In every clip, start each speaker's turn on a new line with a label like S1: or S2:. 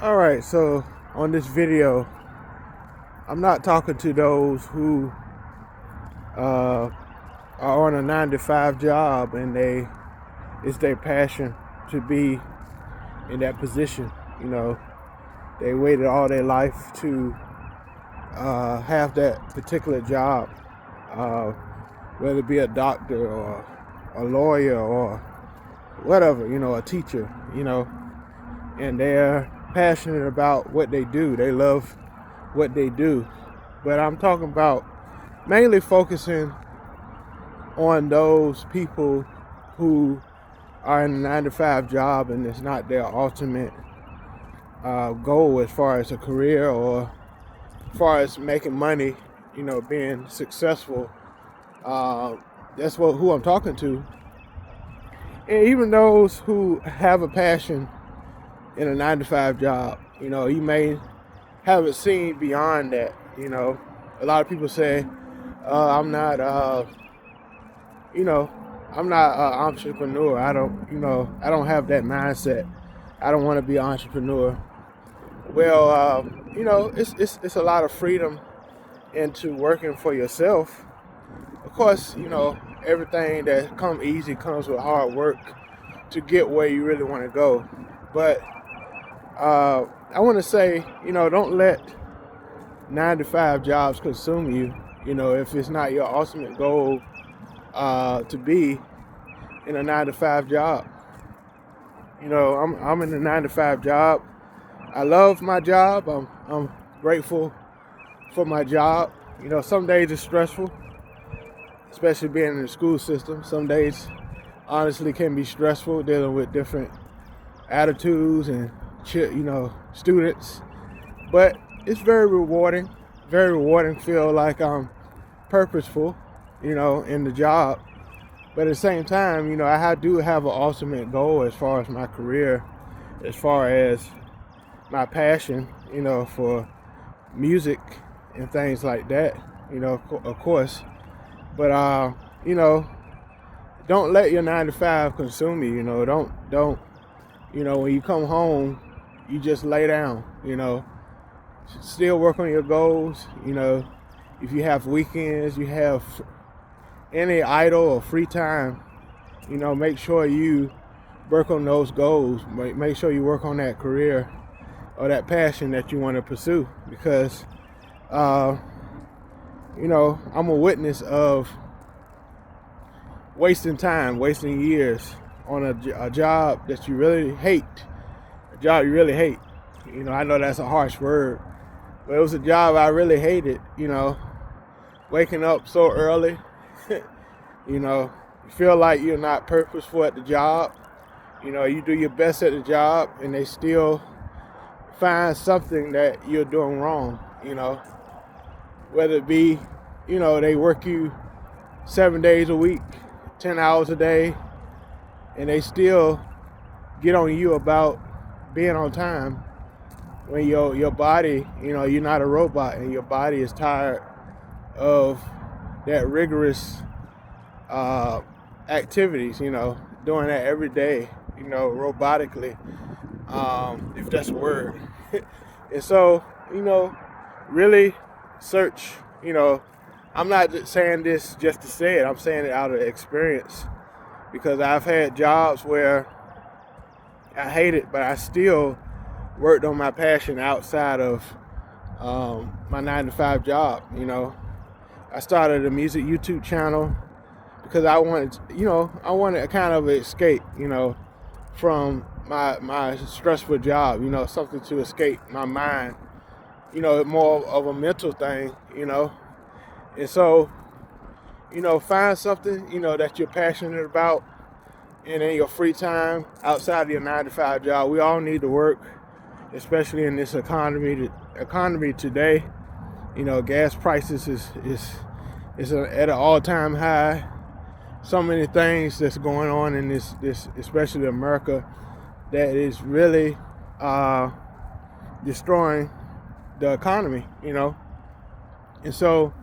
S1: All right, so on this video, I'm not talking to those who are on a 9 to 5 job and it's their passion to be in that position. You know, they waited all their life to have that particular job, uh, whether it be a doctor or a lawyer or whatever, a teacher, and they're passionate about what they do. They love what they do. But I'm talking about mainly focusing on those people who are in a 9 to 5 job and it's not their ultimate goal as far as a career or as far as making money, being successful. That's who I'm talking to. And even those who have a passion in a 9 to 5 job, you may haven't seen beyond that. A lot of people say, I'm not, I'm not an entrepreneur. I don't have that mindset. I don't want to be an entrepreneur. Well, it's a lot of freedom into working for yourself. Of course, everything that comes easy comes with hard work to get where you really want to go. But I want to say, don't let 9 to 5 jobs consume you. If it's not your ultimate goal to be in a 9 to 5 job. I'm in a 9 to 5 job. I love my job. I'm grateful for my job. Some days it's stressful, especially being in the school system. Some days, honestly, can be stressful dealing with different attitudes and students. But it's very rewarding. Very rewarding. Feel like I'm purposeful, in the job. But at the same time, I do have an ultimate goal as far as my career, as far as my passion, for music and things like that, of course. But, don't let your 9 to 5 consume you, don't, when you come home, you just lay down, still work on your goals, if you have weekends, you have any idle or free time, make sure you work on those goals. Make sure you work on that career or that passion that you want to pursue, because, I'm a witness of wasting time, wasting years on a job that you really hate, a job you really hate. I know that's a harsh word, but it was a job I really hated, waking up so early, you feel like you're not purposeful at the job. You do your best at the job and they still find something that you're doing wrong, whether it be, they work you 7 days a week, 10 hours a day, and they still get on you about being on time when your body, you're not a robot and your body is tired of that rigorous activities, doing that every day, robotically, if that's a word. And so, really search, I'm not just saying this just to say it, I'm saying it out of experience, because I've had jobs where I hate it, but I still worked on my passion outside of my 9 to 5 job. I started a music YouTube channel because I wanted a kind of escape, from my stressful job, something to escape my mind, more of a mental thing, And so, find something, that you're passionate about, and in your free time outside of your 9 to 5 job. We all need to work, especially in this economy today. Gas prices is at an all-time high. So many things that's going on in this especially America, that is really destroying the economy, And so,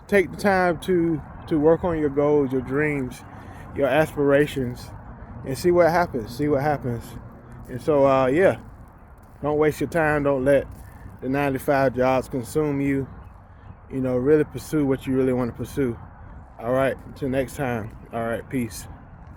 S1: take the time to work on your goals, your dreams, your aspirations, and see what happens. And so, yeah. Don't waste your time. Don't let the 9 to 5 jobs consume you. You know, really pursue what you really want to pursue. All right, until next time. All right, peace.